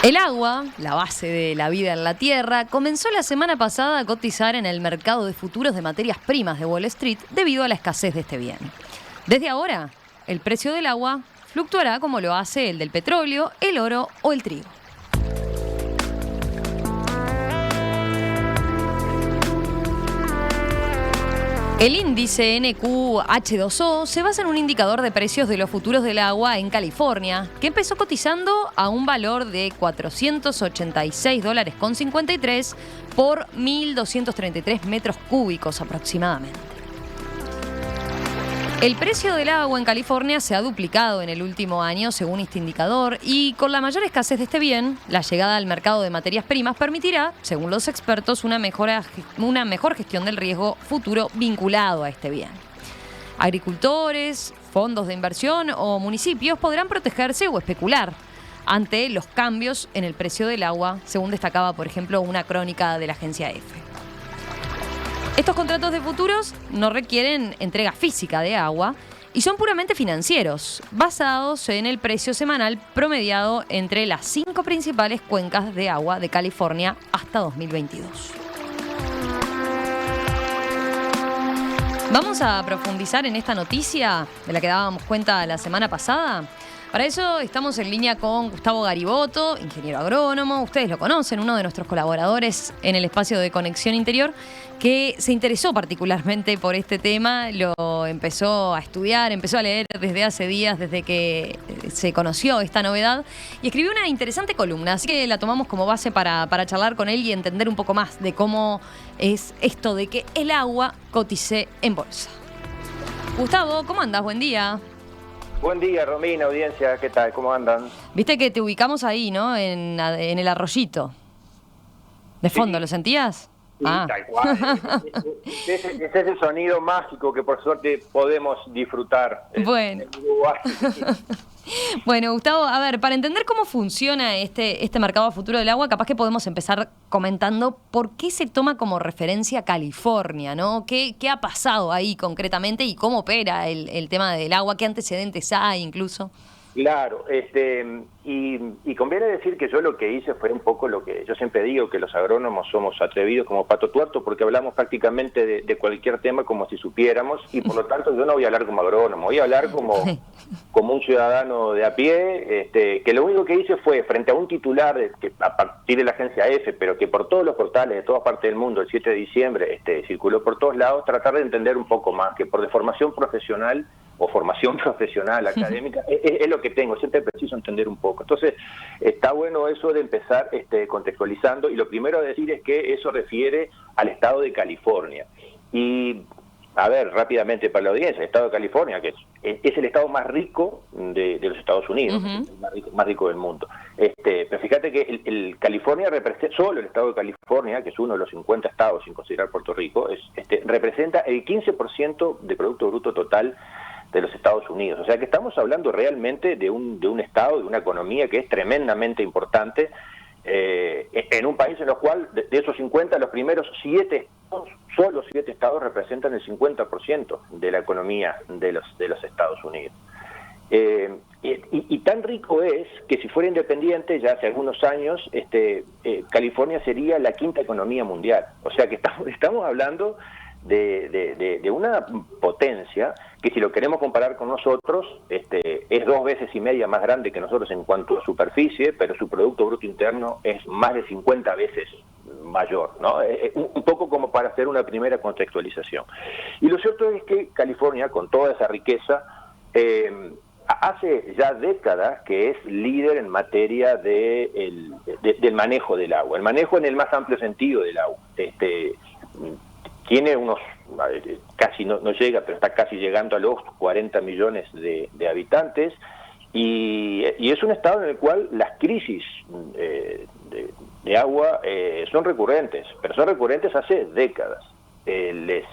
El agua, la base de la vida en la Tierra, comenzó la semana pasada a cotizar en el mercado de futuros de materias primas de Wall Street debido a la escasez de este bien. Desde ahora, el precio del agua fluctuará como lo hace el del petróleo, el oro o el trigo. El índice NQH2O se basa en un indicador de precios de los futuros del agua en California, que empezó cotizando a un valor de $486.53 por 1.233 metros cúbicos aproximadamente. El precio del agua en California se ha duplicado en el último año según este indicador y con la mayor escasez de este bien, la llegada al mercado de materias primas permitirá, según los expertos, una mejor gestión del riesgo futuro vinculado a este bien. Agricultores, fondos de inversión o municipios podrán protegerse o especular ante los cambios en el precio del agua, según destacaba, por ejemplo, una crónica de la agencia EFE. Estos contratos de futuros no requieren entrega física de agua y son puramente financieros, basados en el precio semanal promediado entre las 5 principales cuencas de agua de California hasta 2022. Vamos a profundizar en esta noticia de la que dábamos cuenta la semana pasada. Para eso estamos en línea con Gustavo Garibotto, ingeniero agrónomo. Ustedes lo conocen, uno de nuestros colaboradores en el espacio de Conexión Interior, que se interesó particularmente por este tema, lo empezó a estudiar, empezó a leer desde hace días, desde que se conoció esta novedad, y escribió una interesante columna, así que la tomamos como base para charlar con él y entender un poco más de cómo es esto de que el agua cotice en bolsa. Gustavo, ¿cómo andás? Buen día. Buen día, Romina, audiencia, ¿qué tal? ¿Cómo andan? Viste que te ubicamos ahí, ¿no? En el arroyito. De fondo, sí. ¿Lo sentías? Sí, tal cual. Es ese sonido mágico que por suerte podemos disfrutar. Bueno. En Uruguay. Bueno, Gustavo, a ver, para entender cómo funciona este mercado a futuro del agua, capaz que podemos empezar comentando por qué se toma como referencia California, ¿no? ¿Qué ha pasado ahí concretamente y cómo opera el tema del agua? ¿Qué antecedentes hay incluso? Claro, y conviene decir que yo lo que hice fue un poco lo que yo siempre digo, que los agrónomos somos atrevidos como pato tuerto porque hablamos prácticamente de cualquier tema como si supiéramos y por lo tanto yo no voy a hablar como agrónomo, voy a hablar como un ciudadano de a pie, que lo único que hice fue frente a un titular que a partir de la agencia EFE, pero que por todos los portales de toda parte del mundo el 7 de diciembre circuló por todos lados, tratar de entender un poco más, que por deformación profesional o formación profesional, académica, es lo que tengo, siempre preciso entender un poco. Entonces, está bueno eso de empezar contextualizando, y lo primero a decir es que eso refiere al estado de California. Y, a ver, rápidamente para la audiencia, el estado de California, que es el estado más rico de los Estados Unidos, el más rico del mundo. Pero fíjate que el California representa, solo el estado de California, que es uno de los 50 estados sin considerar Puerto Rico, representa el 15% de Producto Bruto Total de los Estados Unidos. O sea que estamos hablando realmente de un estado, de una economía que es tremendamente importante, en un país en el cual de esos 50, los primeros 7 estados, solo 7 estados representan el 50% de la economía de los Estados Unidos. Y tan rico es que si fuera independiente, ya hace algunos años, California sería la 5ª economía mundial. O sea que estamos hablando de una potencia que, si lo queremos comparar con nosotros, es 2 veces y media más grande que nosotros en cuanto a superficie, pero su Producto Bruto Interno es más de 50 veces mayor, ¿no? Un poco como para hacer una primera contextualización. Y lo cierto es que California, con toda esa riqueza, hace ya décadas que es líder en materia del manejo del agua, el manejo en el más amplio sentido del agua. Tiene unos, casi no llega, pero está casi llegando a los 40 millones de habitantes, y es un estado en el cual las crisis de agua son recurrentes, pero son recurrentes hace décadas. Les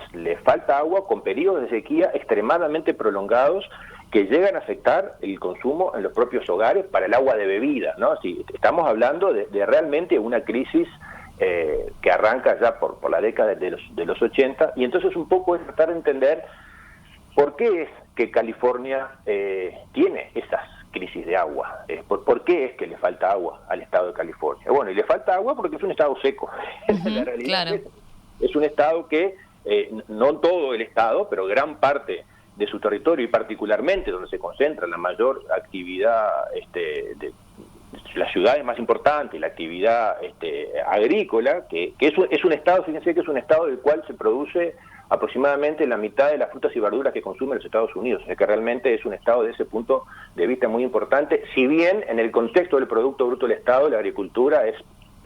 falta agua con periodos de sequía extremadamente prolongados que llegan a afectar el consumo en los propios hogares para el agua de bebida, ¿no? Así, estamos hablando de realmente una crisis que arranca ya por la década de los 80, y entonces un poco es tratar de entender por qué es que California tiene esas crisis de agua. ¿Por qué es que le falta agua al estado de California? Bueno, y le falta agua porque es un estado seco. La realidad claro. es un estado que, no todo el estado, pero gran parte de su territorio, y particularmente donde se concentra la mayor actividad de las ciudades más importantes, la actividad agrícola, que es un estado, fíjense que es un estado del cual se produce aproximadamente la mitad de las frutas y verduras que consumen los Estados Unidos, o sea que realmente es un estado de ese punto de vista muy importante, si bien en el contexto del Producto Bruto del Estado la agricultura es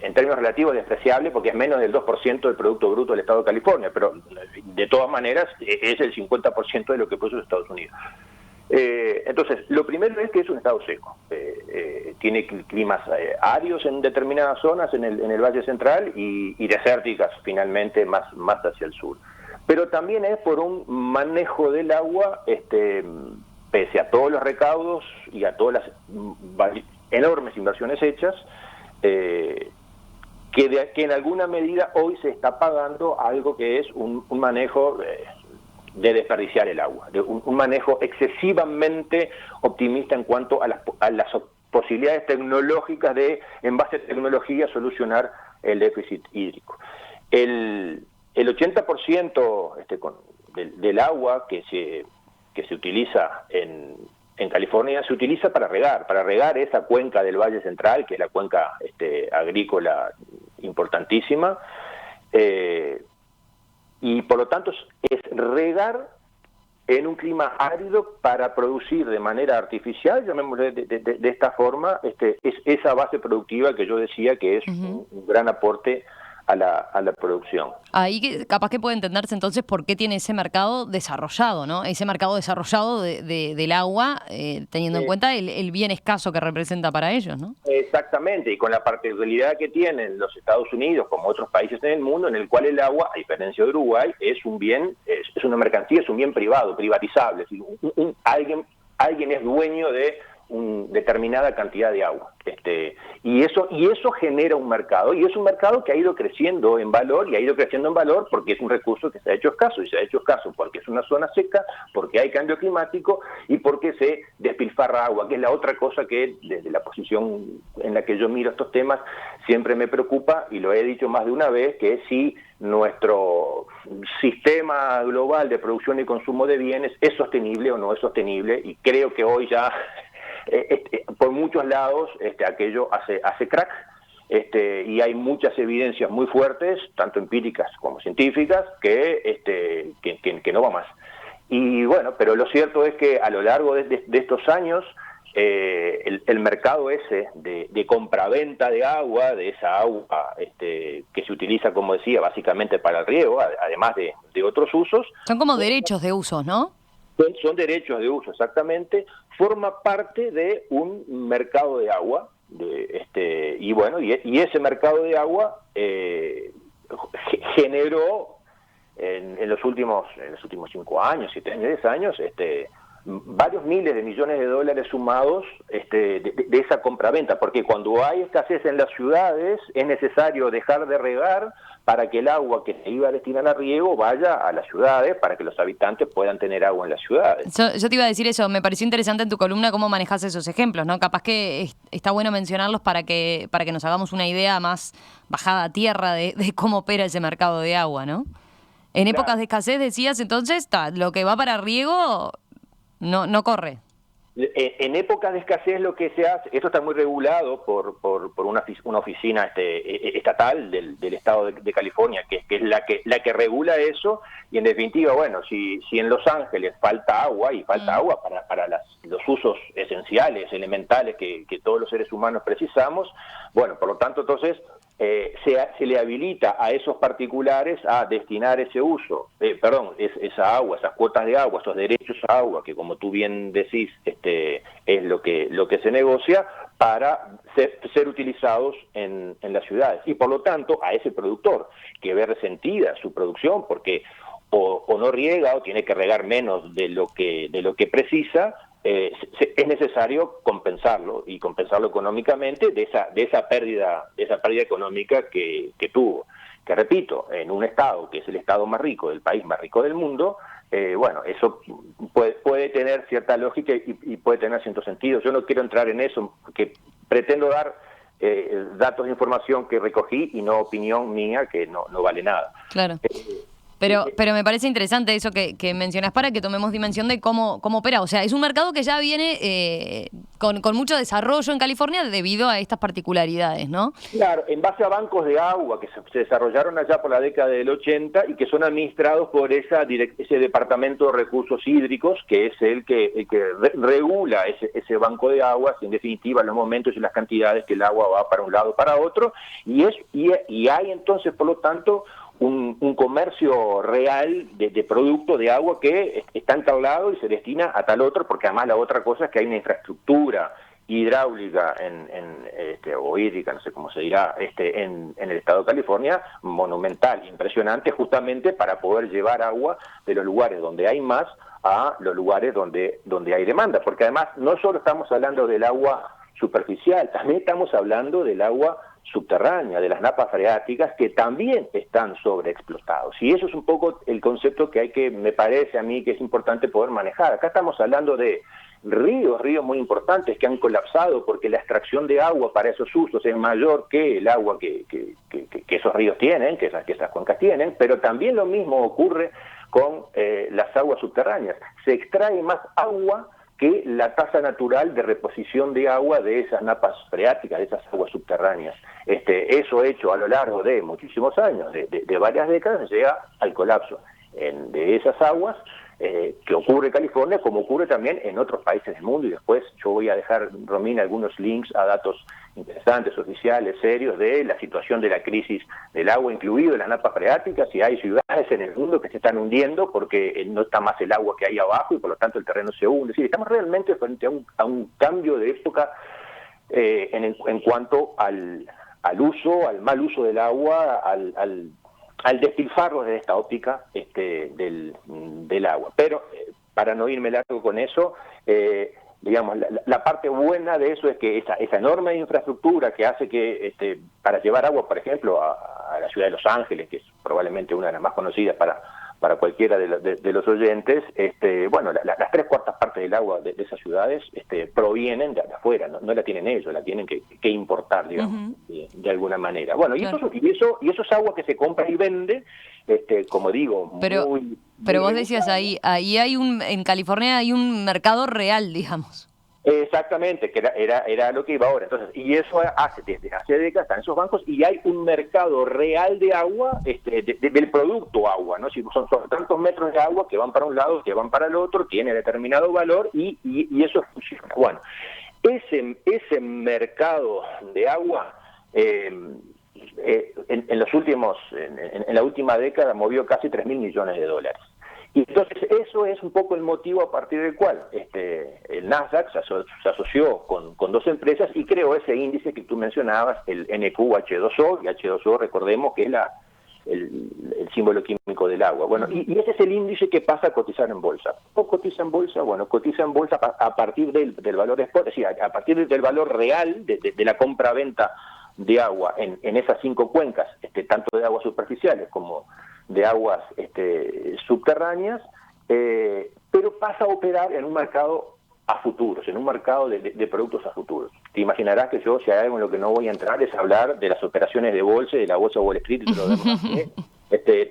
en términos relativos despreciable porque es menos del 2% del Producto Bruto del Estado de California, pero de todas maneras es el 50% de lo que produce los Estados Unidos. Entonces, lo primero es que es un estado seco, tiene climas áridos en determinadas zonas en el Valle Central y desérticas finalmente más hacia el sur. Pero también es por un manejo del agua, pese a todos los recaudos y a todas las enormes inversiones hechas, que en alguna medida hoy se está pagando algo que es un manejo de desperdiciar el agua, de un manejo excesivamente optimista en cuanto a las posibilidades tecnológicas de, en base a tecnología, solucionar el déficit hídrico. El 80% del agua que se utiliza en California se utiliza para regar esa cuenca del Valle Central, que es la cuenca agrícola importantísima, y por lo tanto es regar en un clima árido para producir de manera artificial, llamémosle de esta forma, es esa base productiva que yo decía que es un gran aporte a la producción. Ahí capaz que puede entenderse entonces por qué tiene ese mercado desarrollado, ¿no? Ese mercado desarrollado del agua, teniendo en cuenta el bien escaso que representa para ellos, ¿no? Exactamente, y con la particularidad que tienen los Estados Unidos, como otros países en el mundo, en el cual el agua, a diferencia de Uruguay, es un bien, es una mercancía, es un bien privado, privatizable. Alguien es dueño de determinada cantidad de agua, y eso genera un mercado, y es un mercado que ha ido creciendo en valor, porque es un recurso que se ha hecho escaso, y se ha hecho escaso porque es una zona seca, porque hay cambio climático y porque se despilfarra agua, que es la otra cosa que desde la posición en la que yo miro estos temas siempre me preocupa, y lo he dicho más de una vez, que es si nuestro sistema global de producción y consumo de bienes es sostenible o no es sostenible, y creo que hoy ya por muchos lados aquello hace crack, y hay muchas evidencias muy fuertes, tanto empíricas como científicas, que no va más. Y bueno, pero lo cierto es que a lo largo de estos años el mercado ese de compraventa de agua, de esa agua que se utiliza, como decía, básicamente para el riego, además de otros usos. Son como derechos de usos, ¿no? Son derechos de uso, exactamente. Forma parte de un mercado de agua, y bueno, y ese mercado de agua generó en los últimos 5 años, 7 años, 10 años, varios miles de millones de dólares sumados de esa compraventa, porque cuando hay escasez en las ciudades es necesario dejar de regar para que el agua que se iba a destinar a riego vaya a las ciudades, para que los habitantes puedan tener agua en las ciudades. Yo te iba a decir eso, me pareció interesante en tu columna cómo manejas esos ejemplos, ¿no? Capaz que está bueno mencionarlos para que nos hagamos una idea más bajada a tierra de cómo opera ese mercado de agua, ¿no? En épocas de escasez, decías, entonces, lo que va para riego no corre. En épocas de escasez lo que se hace, esto está muy regulado por una oficina estatal del estado de California, que es la que regula eso, y en definitiva, bueno, si en Los Ángeles falta agua, y falta agua para los usos esenciales, elementales que todos los seres humanos precisamos, bueno, por lo tanto, entonces se le habilita a esos particulares a destinar ese uso, esa agua, esas cuotas de agua, esos derechos a agua, que como tú bien decís, es lo que se negocia para ser utilizados en las ciudades. Y por lo tanto, a ese productor que ve resentida su producción porque o no riega o tiene que regar menos de lo que precisa, es necesario compensarlo, y compensarlo económicamente de esa pérdida económica que tuvo. Que repito, en un estado que es el estado más rico del país más rico del mundo, bueno, eso puede tener cierta lógica y puede tener cierto sentido. Yo no quiero entrar en eso, porque pretendo dar datos de información que recogí y no opinión mía, que no vale nada. Claro. Pero me parece interesante eso que mencionás para que tomemos dimensión de cómo opera. O sea, es un mercado que ya viene con mucho desarrollo en California debido a estas particularidades, ¿no? Claro, en base a bancos de agua que se desarrollaron allá por la década del 80 y que son administrados por ese Departamento de Recursos Hídricos, que es el que regula ese banco de aguas, en definitiva, los momentos y las cantidades que el agua va para un lado o para otro, y hay entonces, por lo tanto, un comercio real de productos de agua que está entablado y se destina a tal otro, porque además la otra cosa es que hay una infraestructura hidráulica o hídrica, no sé cómo se dirá, en el estado de California, monumental, impresionante, justamente para poder llevar agua de los lugares donde hay más a los lugares donde hay demanda, porque además no solo estamos hablando del agua superficial, también estamos hablando del agua subterránea, de las napas freáticas, que también están sobreexplotados. Y eso es un poco el concepto me parece a mí que es importante poder manejar. Acá estamos hablando de ríos muy importantes que han colapsado porque la extracción de agua para esos usos es mayor que el agua que esos ríos tienen, que esas cuencas tienen, pero también lo mismo ocurre con las aguas subterráneas. Se extrae más agua que la tasa natural de reposición de agua de esas napas freáticas, de esas aguas subterráneas. Eso hecho a lo largo de muchísimos años, de varias décadas, llega al colapso de esas aguas, que ocurre en California, como ocurre también en otros países del mundo, y después yo voy a dejar, Romina, algunos links a datos interesantes, oficiales, serios, de la situación de la crisis del agua, incluido las napas freáticas, y hay ciudades en el mundo que se están hundiendo porque no está más el agua que hay abajo y por lo tanto el terreno se hunde. Es decir, estamos realmente frente a un cambio de época en cuanto al uso, al mal uso del agua, al despilfarro desde esta óptica del agua. Pero para no irme largo con eso, digamos, la parte buena de eso es que esa enorme infraestructura que hace que para llevar agua, por ejemplo, a la ciudad de Los Ángeles, que es probablemente una de las más conocidas para cualquiera de los oyentes, bueno, las 3/4 partes del agua de esas ciudades provienen de afuera, no la tienen ellos, la tienen que importar, digamos, de alguna manera. Bueno, claro. y eso es agua que se compra y vende, como digo, pero vos decías ahí en California hay un mercado real, digamos. Exactamente, que era lo que iba ahora. Entonces, y eso desde hace décadas están esos bancos y hay un mercado real de agua, del producto agua, ¿no? Si son tantos metros de agua que van para un lado, que van para el otro, tiene determinado valor y eso funciona. Bueno, ese mercado de agua en la última década movió casi $3.000 millones. Y entonces eso es un poco el motivo a partir del cual el Nasdaq se asoció con dos empresas y creó ese índice que tú mencionabas, el NQH2O, y H2O recordemos que es el símbolo químico del agua. Bueno, y ese es el índice que pasa a cotizar en bolsa. ¿Cómo cotiza en bolsa? Bueno, cotiza en bolsa a partir del valor spot, es decir, a partir del valor real de la compra-venta de agua en esas 5 cuencas, tanto de aguas superficiales como de aguas subterráneas, pero pasa a operar en un mercado a futuros, en un mercado de productos a futuros. Te imaginarás que yo, si hay algo en lo que no voy a entrar, es hablar de las operaciones de bolsa, de la bolsa de Wall Street y todo lo demás.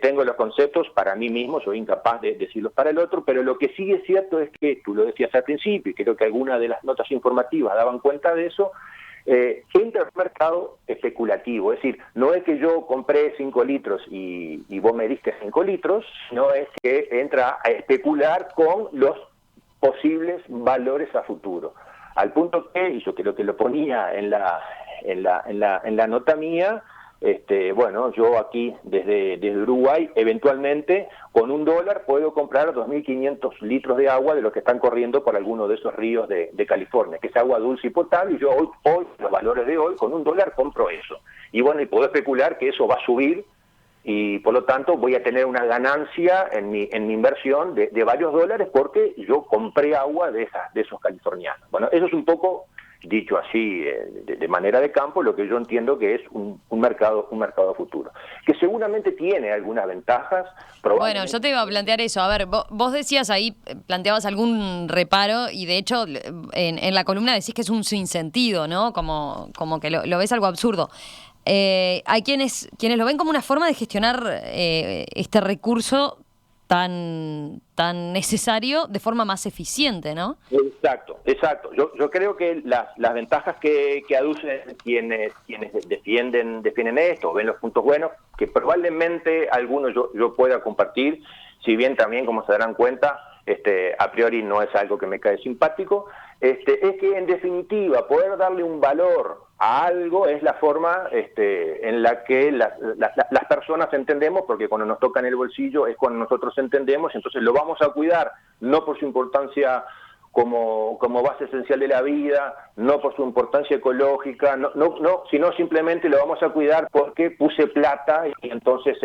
Tengo los conceptos para mí mismo, soy incapaz de decirlos para el otro, pero lo que sí es cierto es que, tú lo decías al principio, y creo que algunas de las notas informativas daban cuenta de eso, entra en un mercado especulativo, es decir, no es que yo compré 5 litros y vos me diste 5 litros, sino es que entra a especular con los posibles valores a futuro, al punto que, y yo creo que lo ponía en la nota mía, bueno, yo aquí desde Uruguay, eventualmente con $1 puedo comprar 2.500 litros de agua de los que están corriendo por alguno de esos ríos de California, que es agua dulce y potable, y yo hoy los valores de hoy, con $1 compro eso. Y bueno, y puedo especular que eso va a subir, y por lo tanto voy a tener una ganancia en mi inversión de varios dólares porque yo compré agua de esos californianos. Bueno, eso es un poco dicho así de manera de campo, lo que yo entiendo que es un mercado futuro, que seguramente tiene algunas ventajas. Bueno, yo te iba a plantear eso. A ver, vos decías ahí, planteabas algún reparo y de hecho en la columna decís que es un sinsentido, ¿no? Como que lo ves algo absurdo. Hay quienes lo ven como una forma de gestionar este recurso tan necesario de forma más eficiente, ¿no? Exacto. Yo creo que las ventajas que aducen quienes defienden esto, ven los puntos buenos, que probablemente algunos yo pueda compartir, si bien también, como se darán cuenta, a priori no es algo que me cae simpático, es que en definitiva poder darle un valor a algo es la forma en la que las personas entendemos, porque cuando nos toca en el bolsillo es cuando nosotros entendemos, entonces lo vamos a cuidar, no por su importancia como base esencial de la vida, no por su importancia ecológica, no, sino simplemente lo vamos a cuidar porque puse plata y entonces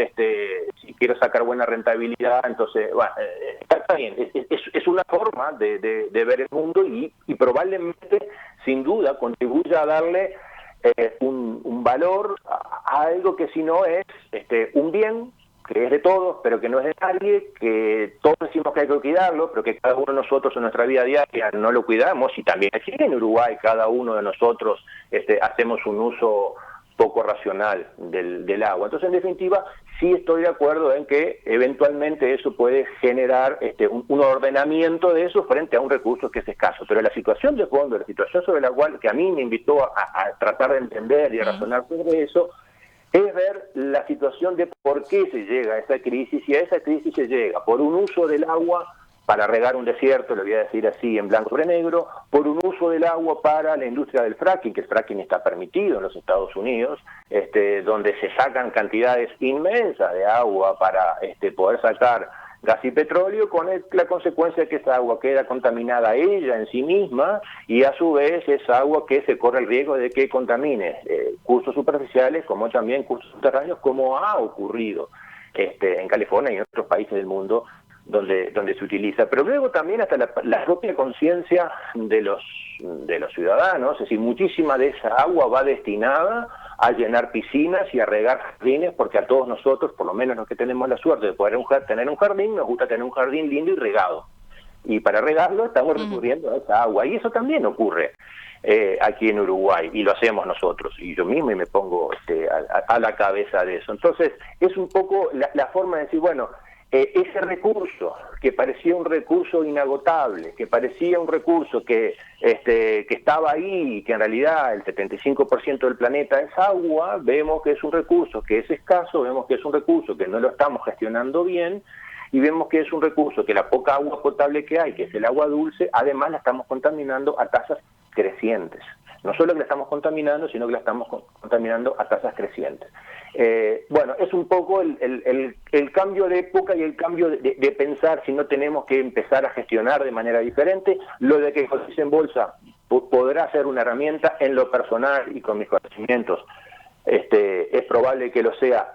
si quiero sacar buena rentabilidad, entonces bueno, está bien, es una forma de ver el mundo y probablemente, sin duda, contribuye a darle un valor a algo que si no es un bien que es de todos, pero que no es de nadie, que todos decimos que hay que cuidarlo, pero que cada uno de nosotros en nuestra vida diaria no lo cuidamos, y también aquí en Uruguay cada uno de nosotros hacemos un uso poco racional del agua. Entonces, en definitiva, sí estoy de acuerdo en que eventualmente eso puede generar un ordenamiento de eso frente a un recurso que es escaso. Pero la situación de fondo, la situación sobre la cual que a mí me invitó a tratar de entender y a razonar sobre eso, es ver la situación de por qué se llega a esa crisis, y a esa crisis se llega por un uso del agua para regar un desierto, lo voy a decir así en blanco sobre negro, por un uso del agua para la industria del fracking, que el fracking está permitido en los Estados Unidos, donde se sacan cantidades inmensas de agua para poder sacar gas y petróleo, con la consecuencia de que esa agua queda contaminada ella en sí misma, y a su vez es agua que se corre el riesgo de que contamine cursos superficiales como también cursos subterráneos, como ha ocurrido en California y en otros países del mundo donde se utiliza. Pero luego también hasta la propia conciencia de los ciudadanos, es decir, muchísima de esa agua va destinada a llenar piscinas y a regar jardines, porque a todos nosotros, por lo menos los que tenemos la suerte de poder tener un jardín, nos gusta tener un jardín lindo y regado. Y para regarlo estamos recurriendo a esa agua. Y eso también ocurre aquí en Uruguay, y lo hacemos nosotros. Y yo mismo me pongo a la cabeza de eso. Entonces, es un poco la forma de decir, bueno, ese recurso que parecía un recurso inagotable, que parecía un recurso que estaba ahí y que en realidad el 75% del planeta es agua, vemos que es un recurso que es escaso, vemos que es un recurso que no lo estamos gestionando bien, y vemos que es un recurso que la poca agua potable que hay, que es el agua dulce, además la estamos contaminando a tasas crecientes. No solo que la estamos contaminando, sino que la estamos contaminando a tasas crecientes. Bueno, es un poco el cambio de época y el cambio de pensar si no tenemos que empezar a gestionar de manera diferente. Lo de que cotice en bolsa podrá ser una herramienta en lo personal y con mis conocimientos. Es probable que lo sea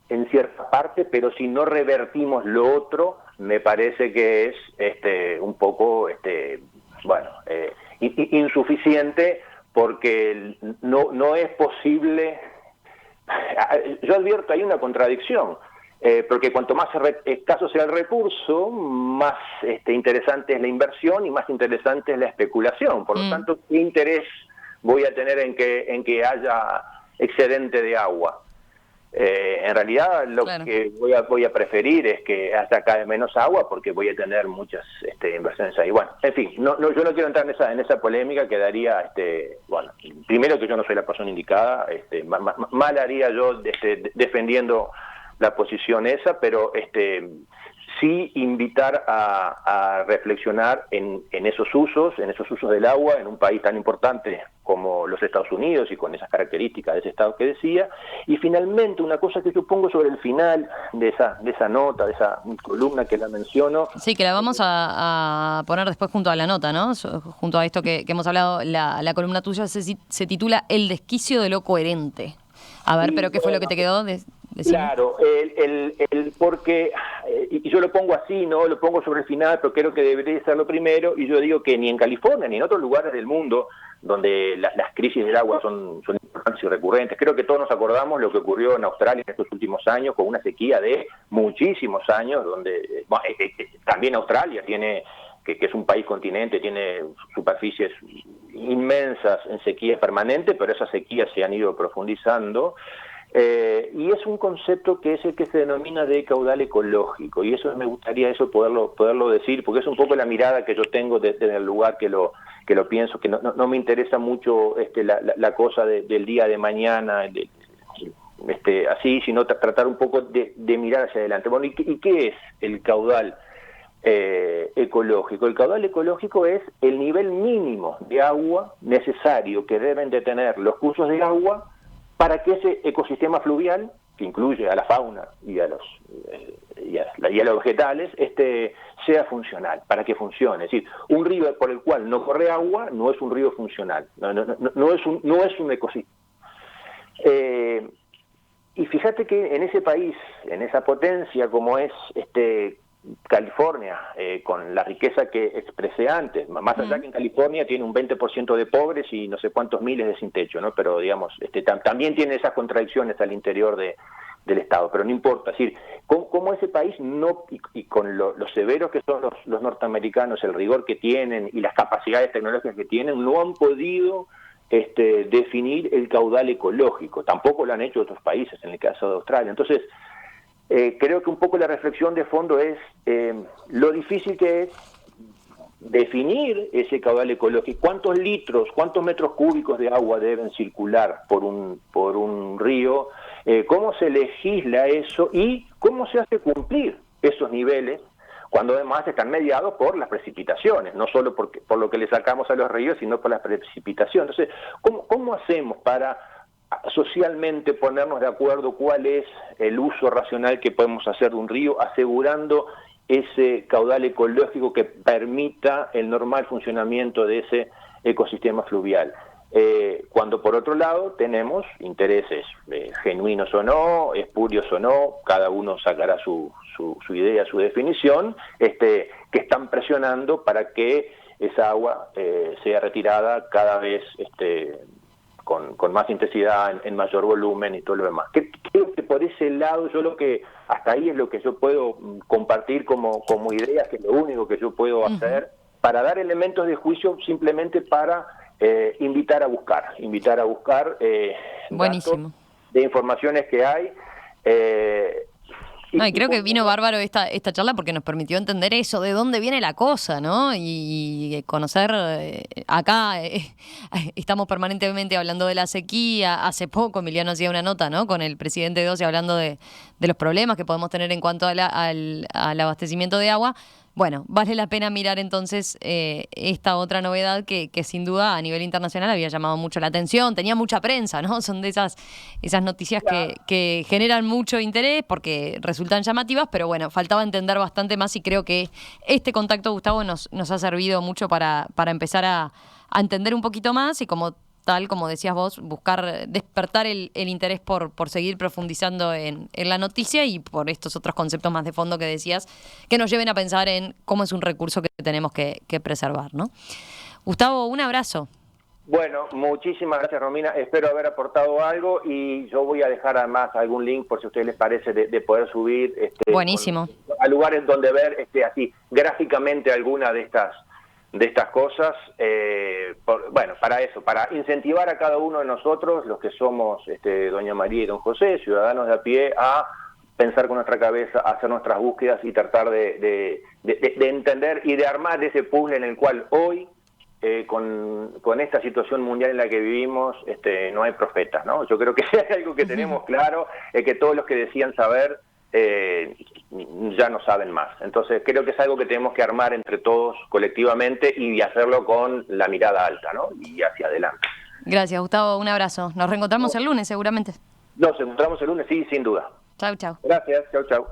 en cierta parte, pero si no revertimos lo otro, me parece que es un poco insuficiente, porque no es posible. Yo advierto, hay una contradicción, porque cuanto más escaso sea el recurso, más interesante es la inversión y más interesante es la especulación. Por lo tanto, ¿qué interés voy a tener en que haya excedente de agua? En realidad lo que voy a preferir es que hasta cae menos agua, porque voy a tener muchas inversiones ahí. Bueno, en fin, yo no quiero entrar en esa polémica, que daría, bueno, primero que yo no soy la persona indicada, mal haría yo defendiendo la posición esa, pero sí invitar a reflexionar en esos usos del agua en un país tan importante como los Estados Unidos y con esas características de ese estado que decía. Y finalmente, una cosa que yo pongo sobre el final de esa nota, de esa columna que la menciono. Sí, que la vamos a poner después junto a la nota, ¿no? Junto a esto que hemos hablado, la columna tuya se titula El desquicio de lo coherente. A ver, pero ¿qué fue lo que te quedó de Decime. Claro, porque, y yo lo pongo así, ¿no? Lo pongo sobre el final, pero creo que debería ser lo primero, y yo digo que ni en California ni en otros lugares del mundo donde las crisis del agua son importantes y recurrentes. Creo que todos nos acordamos lo que ocurrió en Australia en estos últimos años, con una sequía de muchísimos años, donde también Australia tiene, que es un país continente, tiene superficies inmensas en sequía permanente, pero esas sequías se han ido profundizando. Y es un concepto que es el que se denomina de caudal ecológico, y eso me gustaría poderlo decir, porque es un poco la mirada que yo tengo desde el lugar que lo pienso, que no me interesa mucho la cosa del día de mañana, así, sino tratar un poco de mirar hacia adelante. Bueno, ¿y qué es el caudal ecológico? El caudal ecológico es el nivel mínimo de agua necesario que deben de tener los cursos de agua para que ese ecosistema fluvial, que incluye a la fauna y a los vegetales, sea funcional, para que funcione. Es decir, un río por el cual no corre agua no es un río funcional, no es un ecosistema. Y fíjate que en ese país, en esa potencia como es California, con la riqueza que expresé antes, más allá que en California tiene un 20% de pobres y no sé cuántos miles de sin techo, ¿no? Pero digamos, también tiene esas contradicciones al interior del Estado, pero no importa. Es decir, cómo ese país no, y con lo severos que son los norteamericanos, el rigor que tienen y las capacidades tecnológicas que tienen, no han podido definir el caudal ecológico. Tampoco lo han hecho otros países, en el caso de Australia. Entonces, creo que un poco la reflexión de fondo es lo difícil que es definir ese caudal ecológico. ¿Cuántos litros, cuántos metros cúbicos de agua deben circular por un río? ¿Cómo se legisla eso y cómo se hace cumplir esos niveles cuando además están mediados por las precipitaciones, no solo por lo que le sacamos a los ríos, sino por las precipitaciones? Entonces, ¿cómo hacemos para socialmente ponernos de acuerdo cuál es el uso racional que podemos hacer de un río, asegurando ese caudal ecológico que permita el normal funcionamiento de ese ecosistema fluvial? Cuando por otro lado tenemos intereses genuinos o no, espurios o no, cada uno sacará su idea, su definición, que están presionando para que esa agua sea retirada cada vez con más intensidad, en mayor volumen y todo lo demás. Creo que por ese lado, hasta ahí es lo que yo puedo compartir como idea, que es lo único que yo puedo hacer, para dar elementos de juicio, simplemente para invitar a buscar Buenísimo. datos de informaciones que hay. No, y creo que vino bárbaro esta charla porque nos permitió entender eso, de dónde viene la cosa, ¿no? Y conocer, acá estamos permanentemente hablando de la sequía. Hace poco Emiliano hacía una nota, ¿no?, con el presidente de OCE hablando de los problemas que podemos tener en cuanto al abastecimiento de agua. Bueno, vale la pena mirar entonces esta otra novedad que sin duda a nivel internacional había llamado mucho la atención, tenía mucha prensa, ¿no? Son de esas noticias que generan mucho interés porque resultan llamativas, pero bueno, faltaba entender bastante más y creo que este contacto, Gustavo, nos ha servido mucho para empezar a entender un poquito más y como decías vos, buscar despertar el interés por seguir profundizando en la noticia y por estos otros conceptos más de fondo que decías, que nos lleven a pensar en cómo es un recurso que tenemos que preservar, ¿no? Gustavo, un abrazo. Bueno, muchísimas gracias, Romina. Espero haber aportado algo y yo voy a dejar además algún link, por si a ustedes les parece, de poder subir buenísimo, a lugares donde ver así gráficamente alguna de estas cosas, para eso, para incentivar a cada uno de nosotros, los que somos doña María y don José, ciudadanos de a pie, a pensar con nuestra cabeza, a hacer nuestras búsquedas y tratar de entender y de armar ese puzzle en el cual hoy, con esta situación mundial en la que vivimos, no hay profetas, ¿no? Yo creo que si hay algo que tenemos claro es que todos los que decían saber ya no saben más. Entonces creo que es algo que tenemos que armar entre todos colectivamente y hacerlo con la mirada alta, ¿no? Y hacia adelante. Gracias, Gustavo, un abrazo. Nos reencontramos el lunes seguramente. Nos encontramos el lunes, sí, sin duda. Chau, chau. Gracias, chau, chau.